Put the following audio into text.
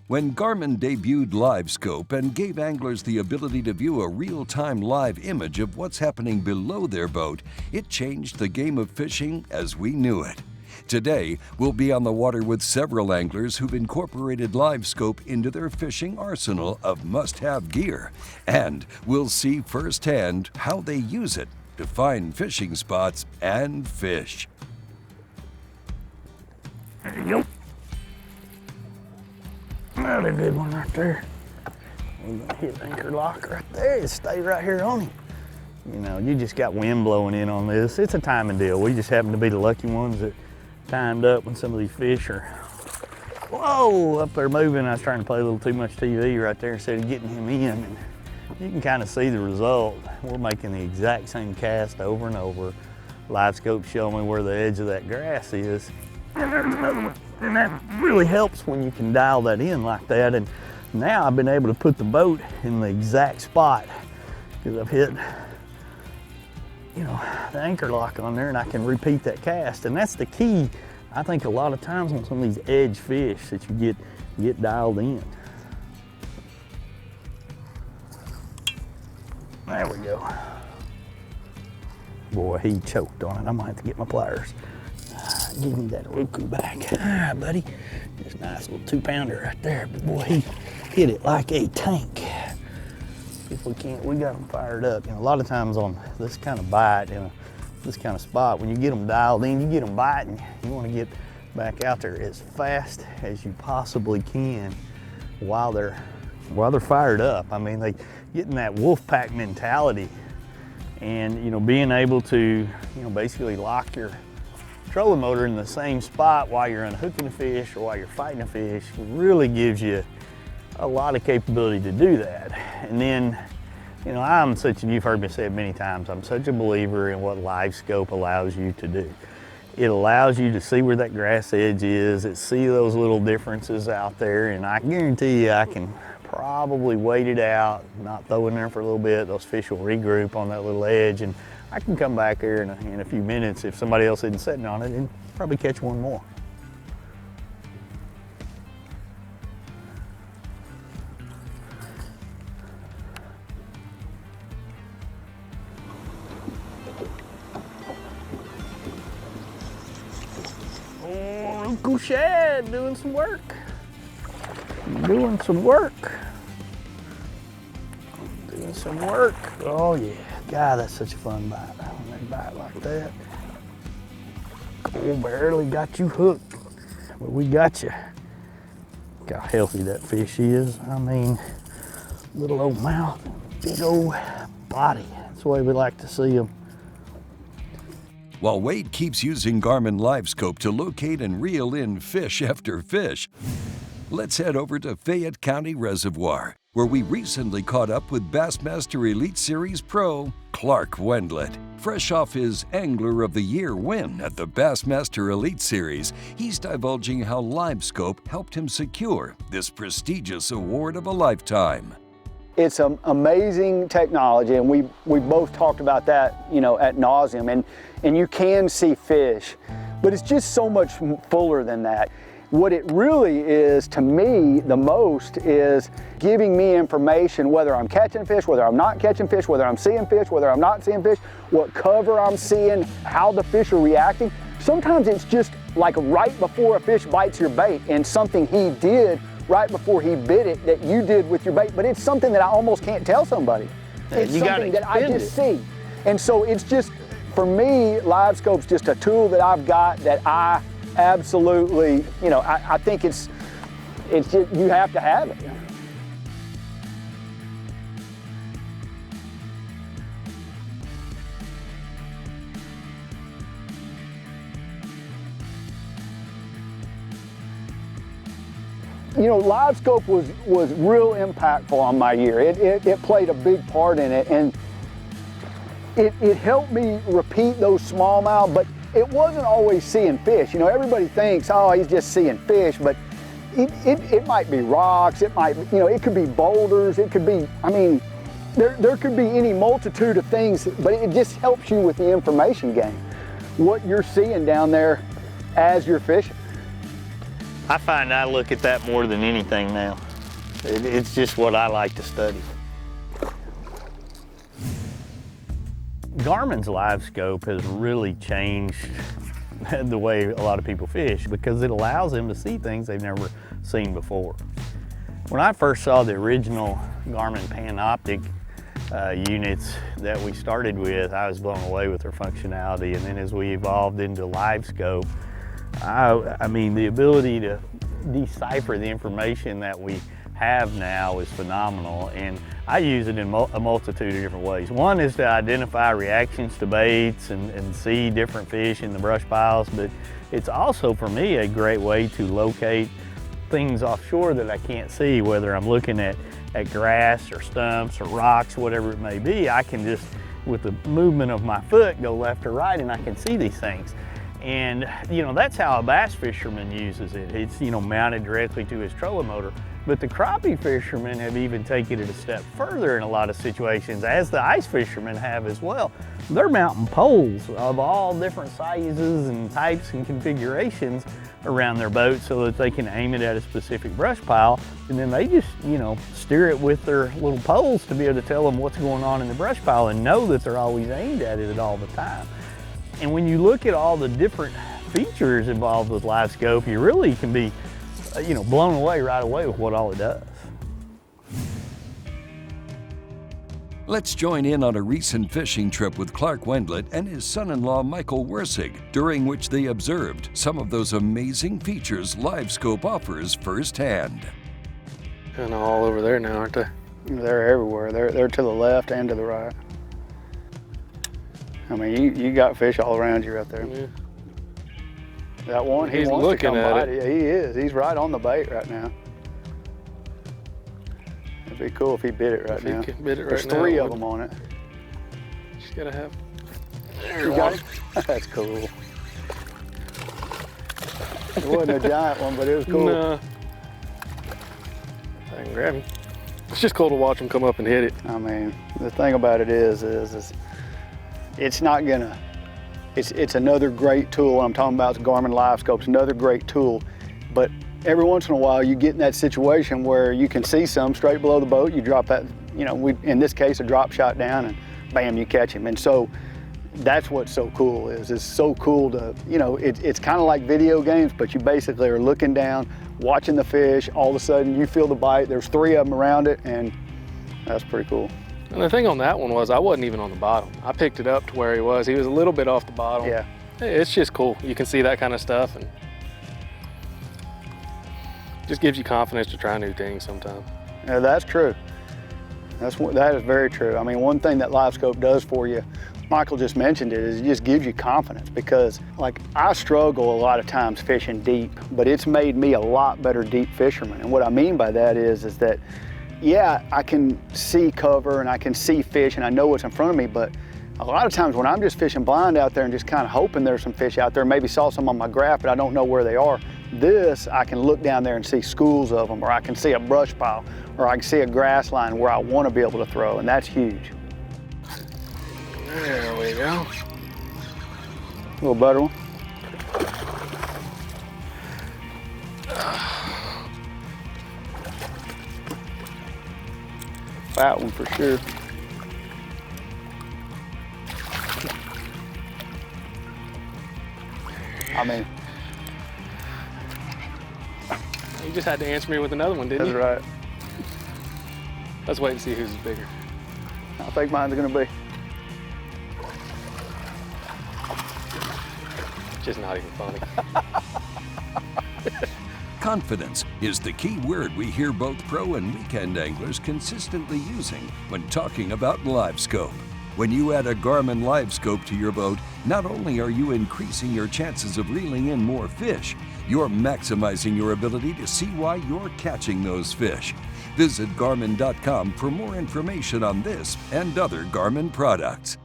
When Garmin debuted Livescope and gave anglers the ability to view a real-time live image of what's happening below their boat, it changed the game of fishing as we knew it. Today, we'll be on the water with several anglers who've incorporated Livescope into their fishing arsenal of must-have gear, and we'll see firsthand how they use it to find fishing spots and fish. There you go. Another good one right there. We're gonna hit anchor lock right there and stay right here on him. You know, you just got wind blowing in on this. It's a timing deal. We just happen to be the lucky ones that timed up when some of these fish are, whoa, up there moving. I was trying to play a little too much TV right there instead of getting him in. And you can kind of see the result. We're making the exact same cast over and over. Livescope showing me where the edge of that grass is. And there's another one. And that really helps when you can dial that in like that. And now I've been able to put the boat in the exact spot because I've hit, you know, the anchor lock on there, and I can repeat that cast. And that's the key, I think, a lot of times on some of these edge fish that you get dialed in. There we go. Boy, he choked on it. I might have to get my pliers. Give me that Roku back. All right, buddy. This nice little 2-pounder right there. But boy, he hit it like a tank. If we can't, we got them fired up. You know, a lot of times on this kind of bite, you know, this kind of spot, when you get them dialed in, you get them biting, you want to get back out there as fast as you possibly can while they're fired up. I mean, they getting that wolf pack mentality, and you know, being able to, you know, basically lock your trolling motor in the same spot while you're unhooking a fish or while you're fighting a fish really gives you a lot of capability to do that. And then, you know, you've heard me say it many times, I'm such a believer in what Livescope allows you to do. It allows you to see where that grass edge is, see those little differences out there, and I guarantee you I can probably wait it out, not throw in there for a little bit, those fish will regroup on that little edge, and I can come back here in a few minutes if somebody else isn't sitting on it and probably catch one more. Oh, Uncle Shad doing some work. Doing some work. Doing some work. Oh yeah. God, that's such a fun bite. When they bite like that. Cole barely got you hooked, but we got you. Look how healthy that fish is. I mean, little old mouth, big old body. That's the way we like to see them. While Wade keeps using Garmin Livescope to locate and reel in fish after fish, let's head over to Fayette County Reservoir, where we recently caught up with Bassmaster Elite Series pro Clark Wendlandt. Fresh off his Angler of the Year win at the Bassmaster Elite Series, he's divulging how Livescope helped him secure this prestigious award of a lifetime. It's an amazing technology, and we both talked about that, you know, ad nauseum, and you can see fish, but it's just so much fuller than that. What it really is to me the most is giving me information, whether I'm catching fish, whether I'm not catching fish, whether I'm seeing fish, whether I'm not seeing fish, what cover I'm seeing, how the fish are reacting. Sometimes it's just like right before a fish bites your bait and something he did right before he bit it that you did with your bait, but it's something that I almost can't tell somebody. It's something that I just see. And so it's just, for me, Livescope's just a tool that I've got that I absolutely, you know, I think it's just, you have to have it. You know, Livescope was real impactful on my year. It played a big part in it, and it helped me repeat those smallmouth, but it wasn't always seeing fish. You know, everybody thinks, oh, he's just seeing fish, but it might be rocks, it might, you know, it could be boulders, it could be, I mean, there could be any multitude of things, but it just helps you with the information game. What you're seeing down there as you're fishing. I find I look at that more than anything now. It's just what I like to study. Garmin's Livescope has really changed the way a lot of people fish because it allows them to see things they've never seen before. When I first saw the original Garmin Panoptic units that we started with, I was blown away with their functionality. And then as we evolved into Livescope, I mean, the ability to decipher the information that we have now is phenomenal, and I use it in a multitude of different ways. One is to identify reactions to baits and see different fish in the brush piles, but it's also for me a great way to locate things offshore that I can't see, whether I'm looking at grass or stumps or rocks, whatever it may be. I can just, with the movement of my foot, go left or right, and I can see these things. And you know, that's how a bass fisherman uses it. It's, you know, mounted directly to his trolling motor. But the crappie fishermen have even taken it a step further in a lot of situations, as the ice fishermen have as well. They're mounting poles of all different sizes and types and configurations around their boat so that they can aim it at a specific brush pile, and then they just, you know, steer it with their little poles to be able to tell them what's going on in the brush pile and know that they're always aimed at it all the time. And when you look at all the different features involved with Livescope, you really can be, you know, blown away right away with what all it does. Let's join in on a recent fishing trip with Clark Wendlandt and his son-in-law Michael Wersig, during which they observed some of those amazing features Livescope offers firsthand. Kind of all over there now, aren't they? They're everywhere. They're to the left and to the right. I mean, you got fish all around you right there. Yeah. That one, he He's wants looking to come at bite it. it. Yeah, he is. He's right on the bait right now. It'd be cool if he bit it right If now. he could bit it There's right now, three it of would. them on it. Just gotta have. You got it? That's cool. It wasn't a giant one, but it was cool. No. I can grab him. It's just cool to watch him come up and hit it. I mean, the thing about it is it's not gonna, it's another great tool. I'm talking about the Garmin Livescope. It's another great tool, but every once in a while you get in that situation where you can see some straight below the boat. You drop that, you know, in this case, a drop shot down, and bam, you catch him. And so that's what's so cool is. It's so cool to, you know, it's kind of like video games, but you basically are looking down, watching the fish. All of a sudden you feel the bite. There's three of them around it, and that's pretty cool. And the thing on that one was I wasn't even on the bottom. I picked it up to where he was. He was a little bit off the bottom. Yeah. It's just cool. You can see that kind of stuff, and just gives you confidence to try new things sometimes. Yeah, that's true. That is very true. I mean, one thing that Livescope does for you, Michael just mentioned it, is it just gives you confidence, because like I struggle a lot of times fishing deep, but it's made me a lot better deep fisherman. And what I mean by that is that, yeah, I can see cover and I can see fish and I know what's in front of me, but a lot of times when I'm just fishing blind out there and just kind of hoping there's some fish out there, maybe saw some on my graph, but I don't know where they are, this, I can look down there and see schools of them, or I can see a brush pile, or I can see a grass line where I want to be able to throw, and that's huge. There we go. A little better one. Fat one for sure. I mean, You just had to answer me with another one, didn't that's you? right. Let's wait and see whose is bigger. I think mine's gonna be. Just not even funny. Confidence is the key word we hear both pro and weekend anglers consistently using when talking about Livescope. When you add a Garmin Livescope to your boat, not only are you increasing your chances of reeling in more fish, you're maximizing your ability to see why you're catching those fish. Visit Garmin.com for more information on this and other Garmin products.